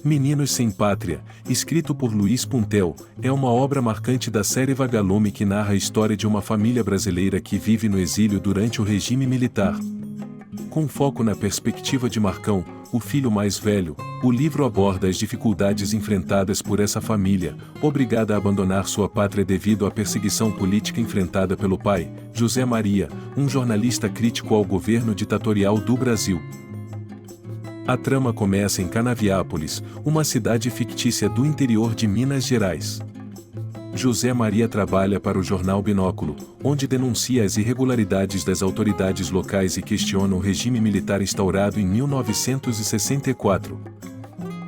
Meninos Sem Pátria, escrito por Luiz Puntel, é uma obra marcante da série Vagalume que narra a história de uma família brasileira que vive no exílio durante o regime militar. Com foco na perspectiva de Marcão, o filho mais velho, o livro aborda as dificuldades enfrentadas por essa família, obrigada a abandonar sua pátria devido à perseguição política enfrentada pelo pai, José Maria, um jornalista crítico ao governo ditatorial do Brasil. A trama começa em Canaviápolis, uma cidade fictícia do interior de Minas Gerais. José Maria trabalha para o jornal Binóculo, onde denuncia as irregularidades das autoridades locais e questiona o regime militar instaurado em 1964.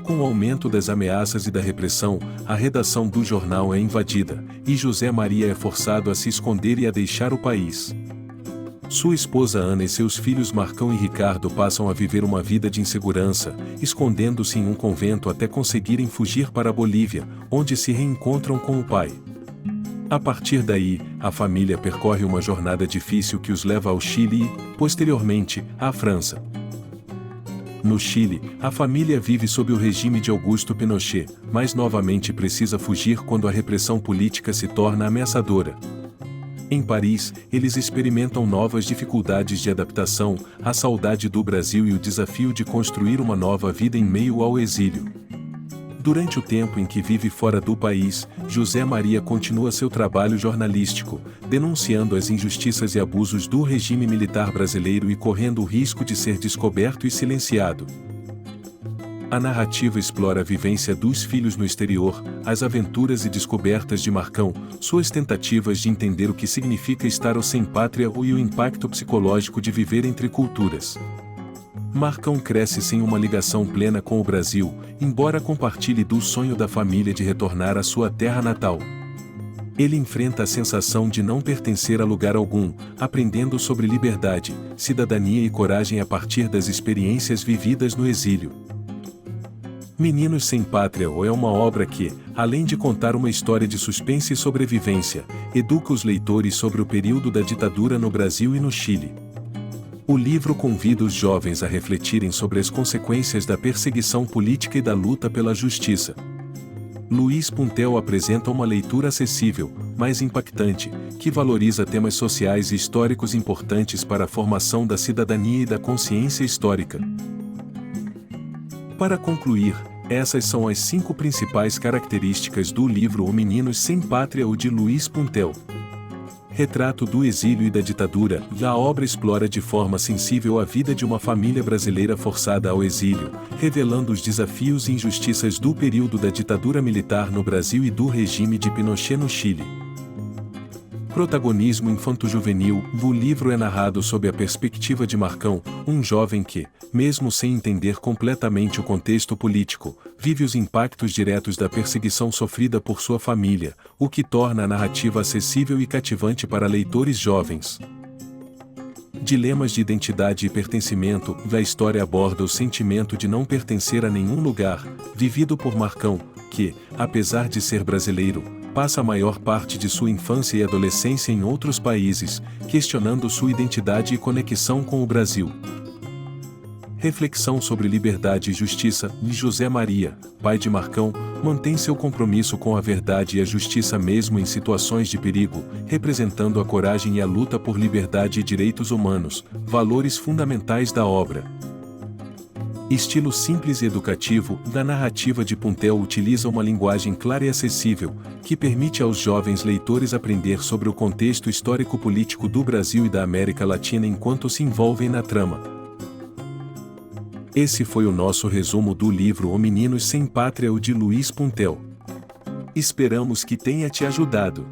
Com o aumento das ameaças e da repressão, a redação do jornal é invadida, e José Maria é forçado a se esconder e a deixar o país. Sua esposa Ana e seus filhos Marcão e Ricardo passam a viver uma vida de insegurança, escondendo-se em um convento até conseguirem fugir para a Bolívia, onde se reencontram com o pai. A partir daí, a família percorre uma jornada difícil que os leva ao Chile e, posteriormente, à França. No Chile, a família vive sob o regime de Augusto Pinochet, mas novamente precisa fugir quando a repressão política se torna ameaçadora. Em Paris, eles experimentam novas dificuldades de adaptação, a saudade do Brasil e o desafio de construir uma nova vida em meio ao exílio. Durante o tempo em que vive fora do país, José Maria continua seu trabalho jornalístico, denunciando as injustiças e abusos do regime militar brasileiro e correndo o risco de ser descoberto e silenciado. A narrativa explora a vivência dos filhos no exterior, as aventuras e descobertas de Marcão, suas tentativas de entender o que significa estar sem pátria e o impacto psicológico de viver entre culturas. Marcão cresce sem uma ligação plena com o Brasil, embora compartilhe do sonho da família de retornar à sua terra natal. Ele enfrenta a sensação de não pertencer a lugar algum, aprendendo sobre liberdade, cidadania e coragem a partir das experiências vividas no exílio. Meninos Sem Pátria é uma obra que, além de contar uma história de suspense e sobrevivência, educa os leitores sobre o período da ditadura no Brasil e no Chile. O livro convida os jovens a refletirem sobre as consequências da perseguição política e da luta pela justiça. Luiz Puntel apresenta uma leitura acessível, mas impactante, que valoriza temas sociais e históricos importantes para a formação da cidadania e da consciência histórica. Para concluir, essas são as 5 principais características do livro O Meninos Sem Pátria de Luiz Puntel. Retrato do exílio e da ditadura, a obra explora de forma sensível a vida de uma família brasileira forçada ao exílio, revelando os desafios e injustiças do período da ditadura militar no Brasil e do regime de Pinochet no Chile. Protagonismo infanto-juvenil, o livro é narrado sob a perspectiva de Marcão, um jovem que, mesmo sem entender completamente o contexto político, vive os impactos diretos da perseguição sofrida por sua família, o que torna a narrativa acessível e cativante para leitores jovens. Dilemas de identidade e pertencimento, a história aborda o sentimento de não pertencer a nenhum lugar, vivido por Marcão, que, apesar de ser brasileiro, passa a maior parte de sua infância e adolescência em outros países, questionando sua identidade e conexão com o Brasil. Reflexão sobre liberdade e justiça, José Maria, pai de Marcão, mantém seu compromisso com a verdade e a justiça mesmo em situações de perigo, representando a coragem e a luta por liberdade e direitos humanos, valores fundamentais da obra. Estilo simples e educativo, a narrativa de Puntel utiliza uma linguagem clara e acessível, que permite aos jovens leitores aprender sobre o contexto histórico-político do Brasil e da América Latina enquanto se envolvem na trama. Esse foi o nosso resumo do livro O Meninos Sem Pátria de Luiz Puntel. Esperamos que tenha te ajudado.